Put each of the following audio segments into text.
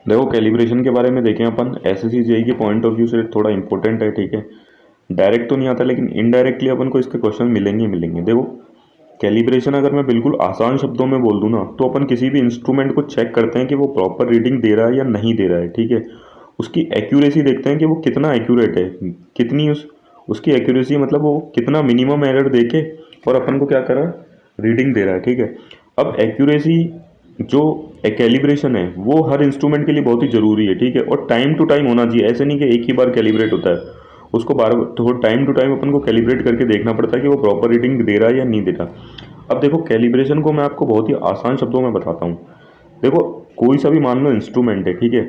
देखो कैलिब्रेशन के बारे में देखें अपन एसएससी जेईई के पॉइंट ऑफ व्यू से थोड़ा इंपॉर्टेंट है, ठीक है। डायरेक्ट तो नहीं आता लेकिन इनडायरेक्टली अपन को इसके क्वेश्चन मिलेंगे ही मिलेंगे। देखो कैलिब्रेशन अगर मैं बिल्कुल आसान शब्दों में बोल दूं ना, तो अपन किसी भी इंस्ट्रूमेंट को चेक करते हैं कि वो प्रॉपर रीडिंग दे रहा है या नहीं दे रहा है, ठीक है। उसकी एक्यूरेसी देखते हैं कि वो कितना एक्यूरेट है, कितनी उसकी एक्यूरेसी मतलब वो कितना मिनिमम एरर देके और अपन को क्या कर रहा है, रीडिंग दे रहा है, ठीक है। अब एक्यूरेसी जो कैलिब्रेशन है वो हर इंस्ट्रूमेंट के लिए बहुत ही ज़रूरी है, ठीक है। और टाइम टू टाइम होना चाहिए, ऐसे नहीं कि एक ही बार कैलिब्रेट होता है, उसको बार तो टाइम टू टाइम अपन को कैलिब्रेट करके देखना पड़ता है कि वो प्रॉपर रीडिंग दे रहा है या नहीं दे रहा। अब देखो कैलिब्रेशन को मैं आपको बहुत ही आसान शब्दों में बताता हूँ। देखो कोई सा भी मान लो इंस्ट्रूमेंट है, ठीक है,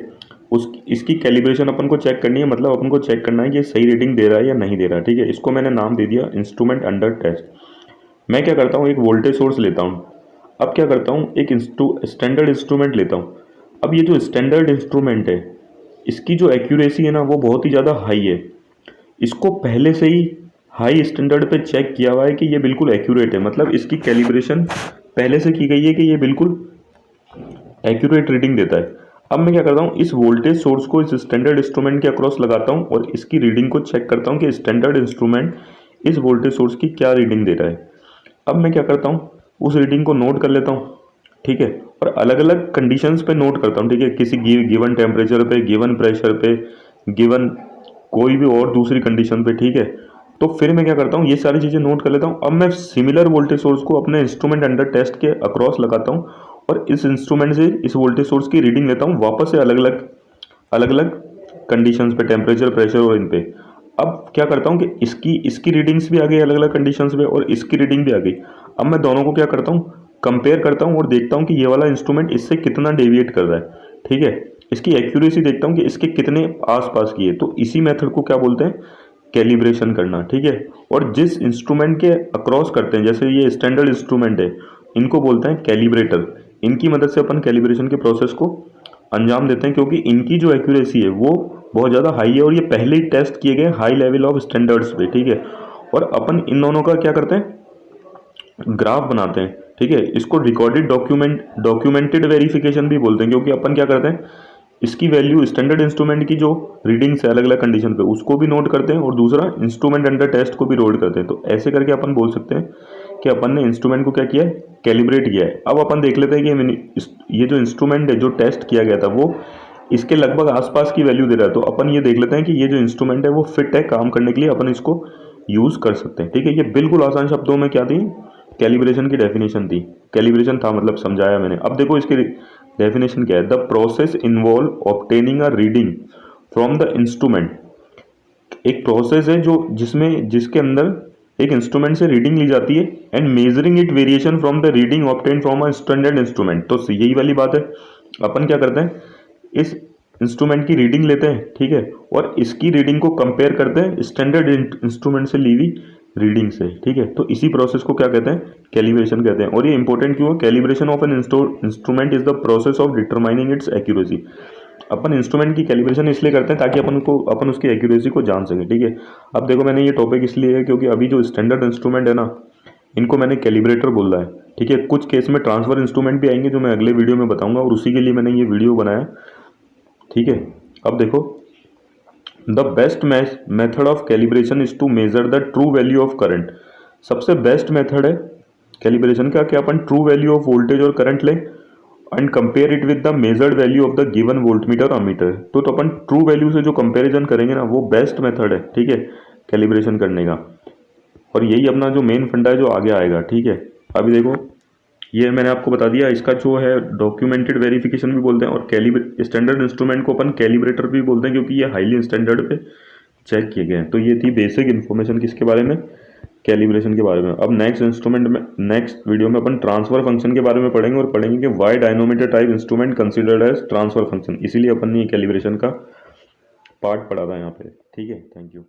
उस इसकी कैलिब्रेशन अपन को चेक करनी है, मतलब अपन को चेक करना है कि ये सही रीडिंग दे रहा है या नहीं दे रहा है, ठीक है। इसको मैंने नाम दे दिया इंस्ट्रूमेंट अंडर टेस्ट। मैं क्या करता हूँ, एक वोल्टेज सोर्स लेता हूँ। अब क्या करता हूँ, एक स्टैंडर्ड इंस्ट्रूमेंट लेता हूँ। अब ये जो स्टैंडर्ड इंस्ट्रूमेंट है, इसकी जो एक्यूरेसी है ना वो बहुत ही ज़्यादा हाई है। इसको पहले से ही हाई स्टैंडर्ड पे चेक किया हुआ है कि ये बिल्कुल एक्यूरेट है, मतलब इसकी कैलिब्रेशन पहले से की गई है कि ये बिल्कुल एक्यूरेट रीडिंग देता है। अब मैं क्या करता हूँ, इस वोल्टेज सोर्स को इस स्टैंडर्ड इंस्ट्रूमेंट के अक्रॉस लगाता हूँ और इसकी रीडिंग को चेक करता हूँ कि स्टैंडर्ड इंस्ट्रूमेंट इस वोल्टेज सोर्स की क्या रीडिंग दे रहा है। अब मैं क्या करता हूँ, उस रीडिंग को नोट कर लेता हूँ, ठीक है। और अलग अलग कंडीशंस पे नोट करता हूँ, ठीक है, किसी गिवन टेम्परेचर पे, गिवन प्रेशर पे, गिवन कोई भी और दूसरी कंडीशन पे, ठीक है। तो फिर मैं क्या करता हूँ, ये सारी चीज़ें नोट कर लेता हूँ। अब मैं सिमिलर वोल्टेज सोर्स को अपने इंस्ट्रूमेंट अंडर टेस्ट के अक्रॉस लगाता हूँ और इस इंस्ट्रूमेंट से इस वोल्टेज सोर्स की रीडिंग लेता हूँ वापस से अलग अलग कंडीशंस पे, टेम्परेचर, प्रेशर और इन पे। अब क्या करता हूँ कि इसकी इसकी रीडिंग्स भी आ गई अलग अलग कंडीशंस पे और इसकी रीडिंग भी आ गई। अब मैं दोनों को क्या करता हूँ, कंपेयर करता हूँ और देखता हूँ कि ये वाला इंस्ट्रूमेंट इससे कितना डेविएट कर रहा है, ठीक है। इसकी एक्यूरेसी देखता हूँ कि इसके कितने आसपास की है। तो इसी मेथड को क्या बोलते हैं, कैलिब्रेशन करना, ठीक है। और जिस इंस्ट्रूमेंट के अक्रॉस करते हैं, जैसे ये स्टैंडर्ड इंस्ट्रूमेंट है, इनको बोलते हैं कैलिब्रेटर। इनकी मदद से अपन कैलिब्रेशन के प्रोसेस को अंजाम देते हैं, क्योंकि इनकी जो एक्यूरेसी है वो बहुत ज़्यादा हाई है और ये पहले ही टेस्ट किए गए हाई लेवल ऑफ स्टैंडर्ड्स पे, ठीक है। और अपन इन दोनों का क्या करते हैं, ग्राफ बनाते हैं, ठीक है। इसको रिकॉर्डेड डॉक्यूमेंटेड वेरिफिकेशन भी बोलते हैं, क्योंकि अपन क्या करते हैं, इसकी वैल्यू स्टैंडर्ड इंस्ट्रूमेंट की जो रीडिंग्स है अलग अलग कंडीशन पे उसको भी नोट करते हैं और दूसरा इंस्ट्रूमेंट अंडर टेस्ट को भी नोट करते हैं। तो ऐसे करके अपन बोल सकते हैं कि अपन ने इंस्ट्रूमेंट को क्या किया है, कैलिब्रेट किया है। अब अपन देख लेते हैं कि ये जो इंस्ट्रूमेंट है जो टेस्ट किया गया था वो इसके लगभग आसपास की वैल्यू दे रहा है। तो अपन ये देख लेते हैं कि ये जो इंस्ट्रूमेंट है वो फिट है काम करने के लिए, अपन इसको यूज़ कर सकते हैं, ठीक है। ये बिल्कुल आसान शब्दों में क्या थी, कैलिब्रेशन की डेफिनेशन थी। कैलिब्रेशन था मतलब समझाया मैंने। अब देखो इसकी डेफिनेशन क्या है, the process involve obtaining a reading from the instrument. एक प्रोसेस है जो जिसके अंदर एक इंस्ट्रूमेंट से रीडिंग ली जाती है and measuring it variation from the reading obtain from a standard instrument. तो यही वाली बात है, अपन क्या करते हैं, इस इंस्ट्रूमेंट की रीडिंग लेते हैं, ठीक है, और इसकी रीडिंग को कंपेयर करते हैं स्टैंडर्ड इंस्ट्रूमेंट से ली हुई रीडिंग से, ठीक है। तो इसी प्रोसेस को क्या कहते हैं, कैलिब्रेशन कहते हैं। और ये इंपॉर्टेंट क्यों है, calibration of an instrument is the process of determining it's accuracy. Upon instrument की कैलिब्रेशन इसलिए करते हैं ताकि अपन उसकी एक्यूरेसी को जान सकें, ठीक है। अब देखो मैंने ये टॉपिक इसलिए है क्योंकि अभी जो स्टैंडर्ड इंस्ट्रूमेंट है ना, इनको मैंने कैलिब्रेटर बोला है, ठीक है। कुछ केस में ट्रांसफर इंस्ट्रूमेंट भी आएंगे जो मैं अगले वीडियो में बताऊंगा और उसी के लिए मैंने ये वीडियो बनाया, ठीक है। अब देखो the best method of calibration is to measure the true value of current. सबसे बेस्ट मेथड है कैलिब्रेशन का कि अपन ट्रू वैल्यू ऑफ वोल्टेज और करंट लें and compare it with the measured value of the given voltmeter और ammeter. तो अपन ट्रू वैल्यू से जो कंपैरिजन करेंगे ना वो बेस्ट मेथड है, ठीक है, कैलिब्रेशन करने का। और यही अपना जो मेन फंडा है जो आगे आएगा, ठीक है। अभी देखो ये मैंने आपको बता दिया, इसका जो है डॉक्यूमेंटेड वेरिफिकेशन भी बोलते हैं और स्टैंडर्ड इंस्ट्रूमेंट को अपन कैलिब्रेटर भी बोलते हैं क्योंकि ये हाईली स्टैंडर्ड पे चेक किए गए हैं। तो ये थी बेसिक इन्फॉर्मेशन किसके बारे में, कैलिब्रेशन के बारे में। अब नेक्स्ट वीडियो में अपन ट्रांसफर फंक्शन के बारे में पढ़ेंगे और पढ़ेंगे कि why dynamometer type instrument considered as transfer function. इसीलिए अपन ने कैलिब्रेशन का पार्ट पढ़ा था यहाँ पे, ठीक है। Thank you.